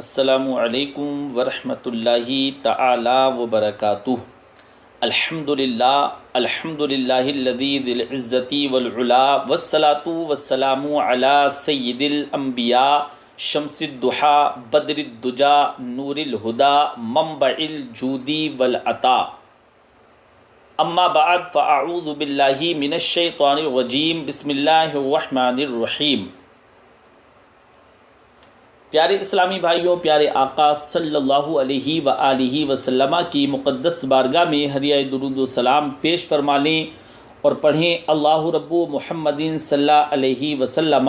السلام علیکم ورحمۃ اللہ تعالی وبرکاتہ۔ الحمد للہ الذی ذی العزت والعلا والصلاة والسلام علی سید الانبیاء شمس الضحیٰ بدر الدجا نور الہدیٰ منبع الجود والعطاء، اما بعد فاعوذ باللہ من الشیطان الرجیم، بسم اللہ الرحمن الرحیم۔ پیارے اسلامی بھائیوں، پیارے آقا صلی اللہ علیہ وآلہ وسلم کی مقدس بارگاہ میں ہدیہ درود و سلام پیش فرما لیں اور پڑھیں اللہ رب محمد صلی اللہ علیہ وسلم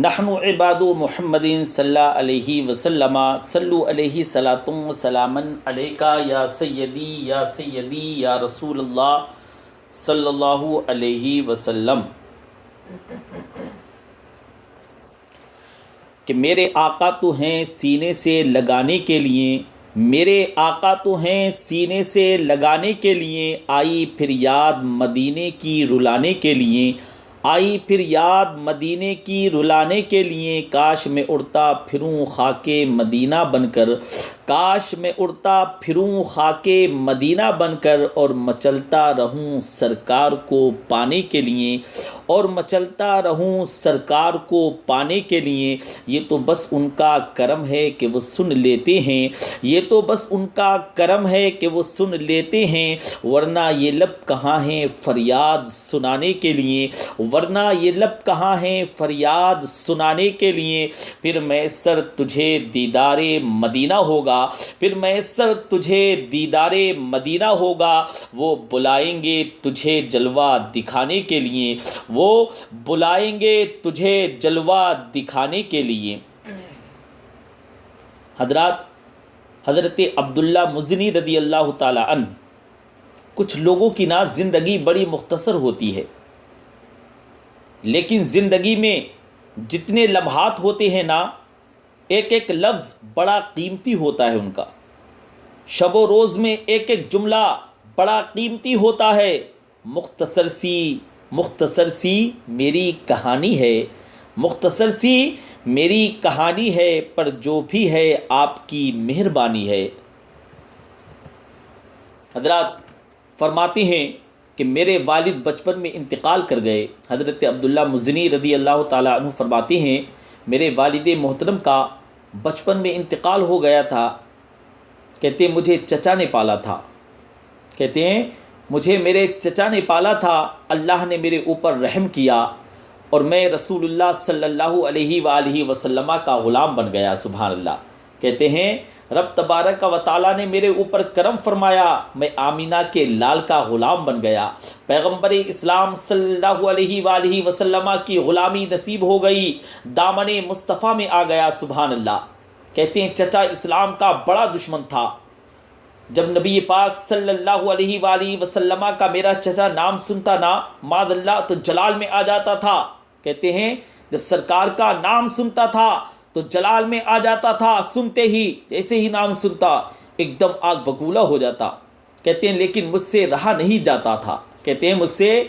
نحن عباد محمد صلی اللہ علیہ وسلم صلو علیہ صلاۃ و سلاما علیکا یا سیدی یا رسول اللہ صلی اللہ علیہ وسلم۔ کہ میرے آقا تو ہیں سینے سے لگانے کے لیے، میرے آقا تو ہیں سینے سے لگانے کے لیے، آئی پھر یاد مدینے کی رلانے کے لیے، آئی پھر یاد مدینے کی رلانے کے لیے، کاش میں اڑتا پھروں خاک مدینہ بن کر، کاش میں اڑتا پھروں خاک مدینہ بن کر، اور مچلتا رہوں سرکار کو پانے کے لیے، اور مچلتا رہوں سرکار کو پانے کے لیے۔ یہ تو بس ان کا کرم ہے کہ وہ سن لیتے ہیں، یہ تو بس ان کا کرم ہے کہ وہ سن لیتے ہیں، ورنہ یہ لب کہاں ہیں فریاد سنانے کے لیے، ورنہ یہ لب کہاں ہیں فریاد سنانے کے لیے۔ پھر میسر تجھے دیدار مدینہ ہوگا، پھر میسر تجھے دیدار مدینہ ہوگا، وہ بلائیں گے تجھے جلوہ دکھانے کے لیے، وہ بلائیں گے تجھے جلوہ دکھانے کے لیے۔ حضرت عبداللہ مزنی رضی اللہ تعالی عنہ، کچھ لوگوں کی نا زندگی بڑی مختصر ہوتی ہے، لیکن زندگی میں جتنے لمحات ہوتے ہیں نا، ایک ایک لفظ بڑا قیمتی ہوتا ہے ان کا، شب و روز میں ایک ایک جملہ بڑا قیمتی ہوتا ہے۔ مختصر سی میری کہانی ہے، مختصر سی میری کہانی ہے، پر جو بھی ہے آپ کی مہربانی ہے۔ حضرات فرماتے ہیں کہ میرے والد بچپن میں انتقال کر گئے۔ حضرت عبداللہ مزنی رضی اللہ تعالیٰ عنہ فرماتے ہیں میرے والد محترم کا بچپن میں انتقال ہو گیا تھا۔ کہتے ہیں مجھے چچا نے پالا تھا، کہتے ہیں مجھے میرے چچا نے پالا تھا، اللہ نے میرے اوپر رحم کیا اور میں رسول اللہ صلی اللہ علیہ وآلہ وسلم کا غلام بن گیا۔ سبحان اللہ۔ کہتے ہیں رب تبارک و تعالیٰ نے میرے اوپر کرم فرمایا، میں آمینہ کے لال کا غلام بن گیا، پیغمبر اسلام صلی اللہ علیہ وآلہ وسلم کی غلامی نصیب ہو گئی، دامن مصطفیٰ میں آ گیا۔ سبحان اللہ۔ کہتے ہیں چچا اسلام کا بڑا دشمن تھا، جب نبی پاک صلی اللہ علیہ وآلہ وسلم کا میرا چچا نام سنتا نا معاذ اللہ تو جلال میں آ جاتا تھا۔ کہتے ہیں جب سرکار کا نام سنتا تھا تو جلال میں آ جاتا تھا، سنتے ہی جیسے ہی نام سنتا ایک دم آگ بگولا ہو جاتا۔ کہتے ہیں لیکن مجھ سے رہا نہیں جاتا تھا، کہتے ہیں مجھ سے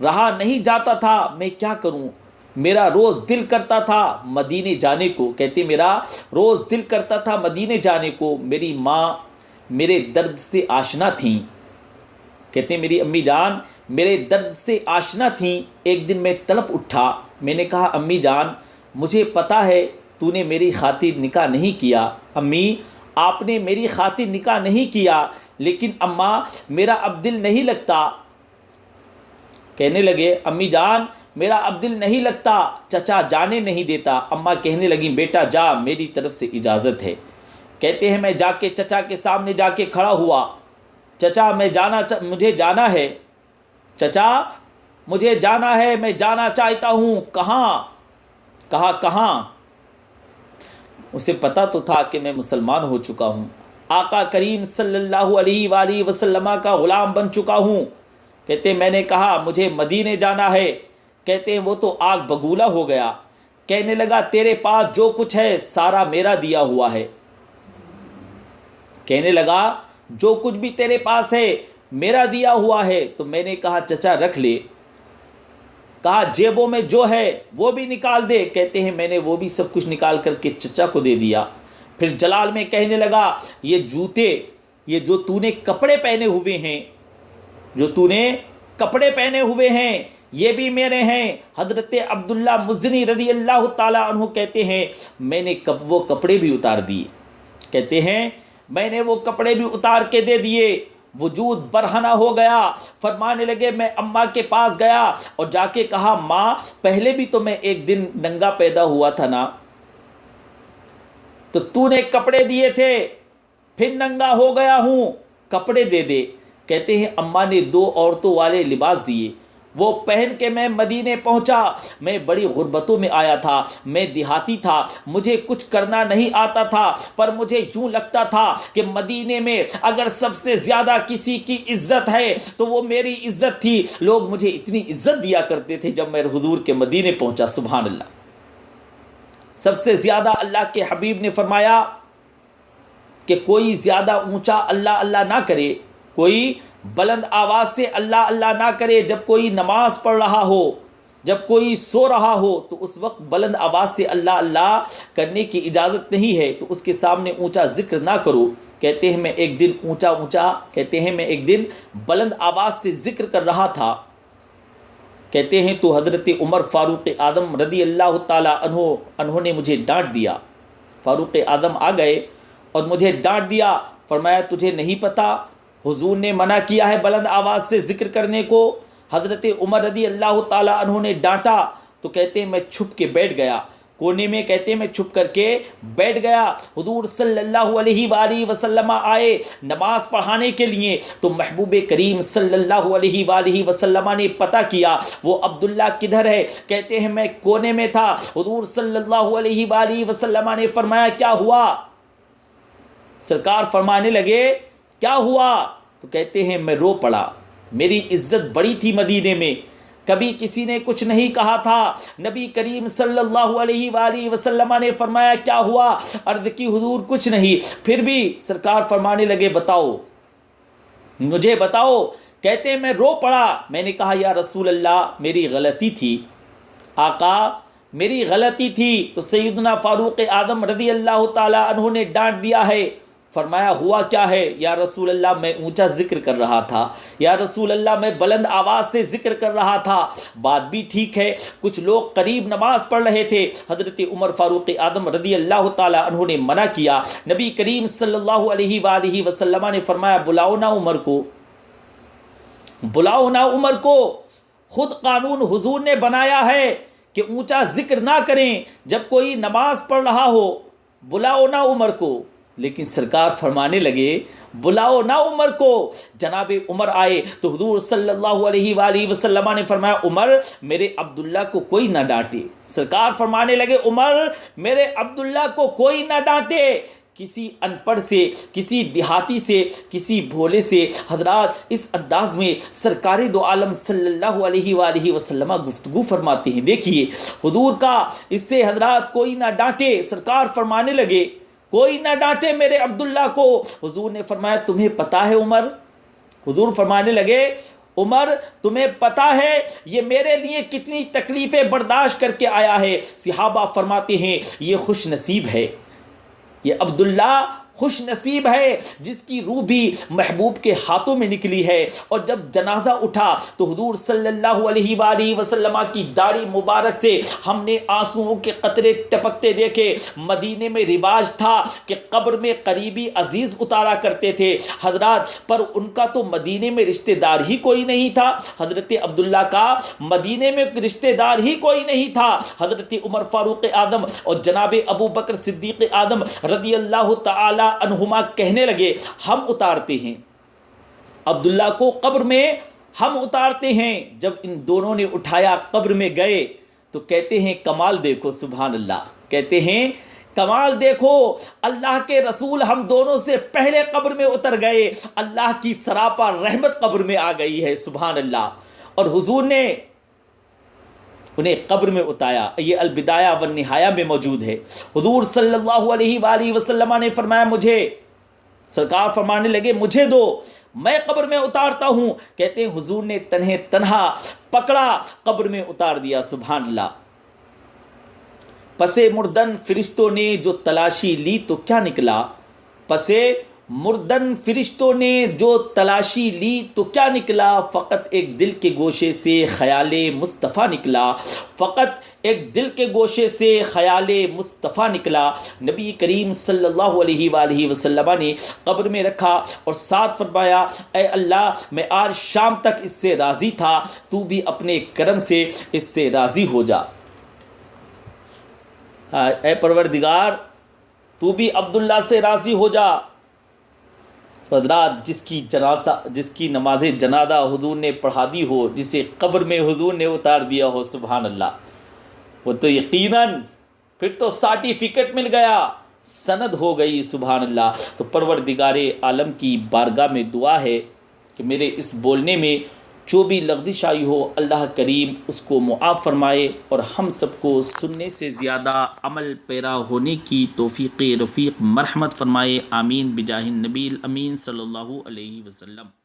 رہا نہیں جاتا تھا، میں کیا کروں، میرا روز دل کرتا تھا مدینے جانے کو۔ کہتے ہیں میرا روز دل کرتا تھا مدینے جانے کو، میری ماں میرے درد سے آشنا تھیں، کہتے ہیں میری امی جان میرے درد سے آشنا تھیں۔ ایک دن میں تڑپ اٹھا، میں نے کہا امی جان مجھے پتہ ہے تو نے میری خاطر نکاح نہیں کیا، امی آپ نے میری خاطر نکاح نہیں کیا، لیکن اماں میرا اب دل نہیں لگتا۔ کہنے لگے امی جان میرا اب دل نہیں لگتا، چچا جانے نہیں دیتا۔ اماں کہنے لگیں بیٹا جا، میری طرف سے اجازت ہے۔ کہتے ہیں میں جا کے چچا کے سامنے جا کے کھڑا ہوا، چچا مجھے جانا ہے، چچا مجھے جانا ہے، میں جانا چاہتا ہوں، کہاں؟ کہا کہاں؟ اسے پتہ تو تھا کہ میں مسلمان ہو چکا ہوں، آقا کریم صلی اللہ علیہ وآلہ وسلم کا غلام بن چکا ہوں۔ کہتے ہیں میں نے کہا مجھے مدینے جانا ہے۔ کہتے ہیں وہ تو آگ بگولا ہو گیا، کہنے لگا تیرے پاس جو کچھ ہے سارا میرا دیا ہوا ہے، کہنے لگا جو کچھ بھی تیرے پاس ہے میرا دیا ہوا ہے۔ تو میں نے کہا چچا رکھ لے۔ کہا جیبوں میں جو ہے وہ بھی نکال دے. کہتے ہیں میں نے وہ بھی سب کچھ نکال کر کے چچا کو دے دیا. پھر جلال میں کہنے لگا یہ جوتے، یہ جو تو نے کپڑے پہنے ہوئے ہیں، جو تو نے کپڑے پہنے ہوئے ہیں یہ بھی میرے ہیں. حضرت عبداللہ مزنی رضی اللہ تعالیٰ عنہ کہتے ہیں میں نے وہ کپڑے بھی اتار دیے. کہتے ہیں میں نے وہ کپڑے بھی اتار کے دے دیے. وجود برہنہ ہو گیا. فرمانے لگے میں اماں کے پاس گیا اور جا کے کہا ماں پہلے بھی تو میں ایک دن ننگا پیدا ہوا تھا نا، تو نے کپڑے دیے تھے، پھر ننگا ہو گیا ہوں، کپڑے دے دے. کہتے ہیں اماں نے 2 عورتوں والے لباس دیے، وہ پہن کے میں مدینے پہنچا. میں بڑی غربتوں میں آیا تھا، میں دیہاتی تھا، مجھے کچھ کرنا نہیں آتا تھا، پر مجھے یوں لگتا تھا کہ مدینے میں اگر سب سے زیادہ کسی کی عزت ہے تو وہ میری عزت تھی. لوگ مجھے اتنی عزت دیا کرتے تھے جب میں حضور کے مدینے پہنچا. سبحان اللہ. سب سے زیادہ اللہ کے حبیب نے فرمایا کہ کوئی زیادہ اونچا اللہ اللہ نہ کرے، کوئی بلند آواز سے اللہ اللہ نہ کرے. جب کوئی نماز پڑھ رہا ہو، جب کوئی سو رہا ہو تو اس وقت بلند آواز سے اللہ اللہ کرنے کی اجازت نہیں ہے، تو اس کے سامنے اونچا ذکر نہ کرو. کہتے ہیں میں ایک دن بلند آواز سے ذکر کر رہا تھا. کہتے ہیں تو حضرت عمر فاروق اعظم رضی اللہ تعالیٰ عنہ نے مجھے ڈانٹ دیا. فاروق اعظم آ گئے اور مجھے ڈانٹ دیا. فرمایا تجھے نہیں پتا حضور نے منع کیا ہے بلند آواز سے ذکر کرنے کو. حضرت عمر رضی اللہ تعالیٰ عنہ نے ڈانٹا تو کہتے ہیں میں چھپ کے بیٹھ گیا کونے میں. کہتے ہیں میں چھپ کر کے بیٹھ گیا. حضور صلی اللہ علیہ وآلہ وسلم آئے نماز پڑھانے کے لیے تو محبوب کریم صلی اللہ علیہ وآلہ وسلم نے پتہ کیا وہ عبداللہ کدھر ہے. کہتے ہیں میں کونے میں تھا. حضور صلی اللہ علیہ وآلہ وسلم نے فرمایا کیا ہوا؟ سرکار فرمانے لگے کیا ہوا؟ تو کہتے ہیں میں رو پڑا. میری عزت بڑی تھی مدینے میں، کبھی کسی نے کچھ نہیں کہا تھا. نبی کریم صلی اللہ علیہ وآلہ وسلم نے فرمایا کیا ہوا؟ عرض کی حضور کچھ نہیں. پھر بھی سرکار فرمانے لگے بتاؤ، مجھے بتاؤ. کہتے ہیں میں رو پڑا. میں نے کہا یا رسول اللہ میری غلطی تھی، آقا میری غلطی تھی. تو سیدنا فاروق اعظم رضی اللہ تعالیٰ عنہ نے ڈانٹ دیا ہے. فرمایا ہوا کیا ہے؟ یا رسول اللہ میں اونچا ذکر کر رہا تھا، یا رسول اللہ میں بلند آواز سے ذکر کر رہا تھا. بات بھی ٹھیک ہے، کچھ لوگ قریب نماز پڑھ رہے تھے. حضرت عمر فاروق اعظم رضی اللہ تعالیٰ عنہ نے منع کیا. نبی کریم صلی اللہ علیہ وآلہ وسلم نے فرمایا بلاؤ نا عمر کو، بلاؤ نا عمر کو. خود قانون حضور نے بنایا ہے کہ اونچا ذکر نہ کریں جب کوئی نماز پڑھ رہا ہو. بلاؤ نا عمر کو. لیکن سرکار فرمانے لگے بلاؤ نا عمر کو. جناب عمر آئے تو حضور صلی اللہ علیہ وآلہ وسلم نے فرمایا عمر میرے عبداللہ کو کوئی نہ ڈانٹے. سرکار فرمانے لگے عمر میرے عبداللہ کو کوئی نہ ڈانٹے. کسی ان پڑھ سے، کسی دیہاتی سے، کسی بھولے سے. حضرات اس انداز میں سرکار دو عالم صلی اللہ علیہ وآلہ وسلم گفتگو فرماتے ہیں. دیکھیے حضور کا اس سے حضرات کوئی نہ ڈانٹے. سرکار فرمانے لگے کوئی نہ ڈانٹے میرے عبداللہ کو. حضور نے فرمایا تمہیں پتہ ہے عمر؟ حضور فرمانے لگے عمر تمہیں پتہ ہے یہ میرے لیے کتنی تکلیفیں برداشت کر کے آیا ہے. صحابہ فرماتے ہیں یہ خوش نصیب ہے، یہ عبداللہ خوش نصیب ہے جس کی روح بھی محبوب کے ہاتھوں میں نکلی ہے. اور جب جنازہ اٹھا تو حضور صلی اللہ علیہ وآلہ وسلم کی داڑھی مبارک سے ہم نے آنسوؤں کے قطرے ٹپکتے دیکھے. مدینے میں رواج تھا کہ قبر میں قریبی عزیز اتارا کرتے تھے حضرات، پر ان کا تو مدینے میں رشتہ دار ہی کوئی نہیں تھا. حضرت عبداللہ کا مدینے میں رشتہ دار ہی کوئی نہیں تھا. حضرت عمر فاروق اعظم اور جناب ابو بکر صدیق اعظم رضی اللہ تعالی عنہما کہنے لگے ہم اتارتے ہیں عبداللہ کو قبر میں، ہم اتارتے ہیں. جب ان دونوں نے اٹھایا قبر میں گئے تو کہتے ہیں کمال دیکھو. سبحان اللہ. کہتے ہیں کمال دیکھو، اللہ کے رسول ہم دونوں سے پہلے قبر میں اتر گئے، اللہ کی سراپا رحمت قبر میں آ گئی ہے. سبحان اللہ. اور حضور نے انہیں قبر میں اتایا. یہ البدایہ والنہایہ میں موجود ہے. حضور صلی اللہ علیہ وآلہ وسلم نے فرمایا مجھے سرکار فرمانے لگے مجھے دو، میں قبر میں اتارتا ہوں۔ کہتے ہیں حضور نے تنہا پکڑا، قبر میں اتار دیا۔ سبحان اللہ۔ پس مردن فرشتوں نے جو تلاشی لی تو کیا نکلا؟ پس مردن فرشتوں نے جو تلاشی لی تو کیا نکلا؟ فقط ایک دل کے گوشے سے خیال مصطفیٰ نکلا، فقط ایک دل کے گوشے سے خیال مصطفیٰ نکلا۔ نبی کریم صلی اللہ علیہ وآلہ وسلم نے قبر میں رکھا اور ساتھ فرمایا اے اللہ میں آج شام تک اس سے راضی تھا، تو بھی اپنے کرم سے اس سے راضی ہو جا۔ اے پروردگار تو بھی عبداللہ سے راضی ہو جا۔ حضرات جس کی نماز جنازہ حضور نے پڑھا دی ہو، جسے قبر میں حضور نے اتار دیا ہو، سبحان اللہ، وہ تو یقیناً پھر تو سرٹیفکیٹ مل گیا، سند ہو گئی۔ سبحان اللہ۔ تو پروردگار عالم کی بارگاہ میں دعا ہے کہ میرے اس بولنے میں جو بھی لغزش آئی ہو اللہ کریم اس کو معاف فرمائے اور ہم سب کو سننے سے زیادہ عمل پیرا ہونے کی توفیق رفیق مرحمت فرمائے۔ آمین بجاہ النبی الامین صلی اللہ علیہ وسلم۔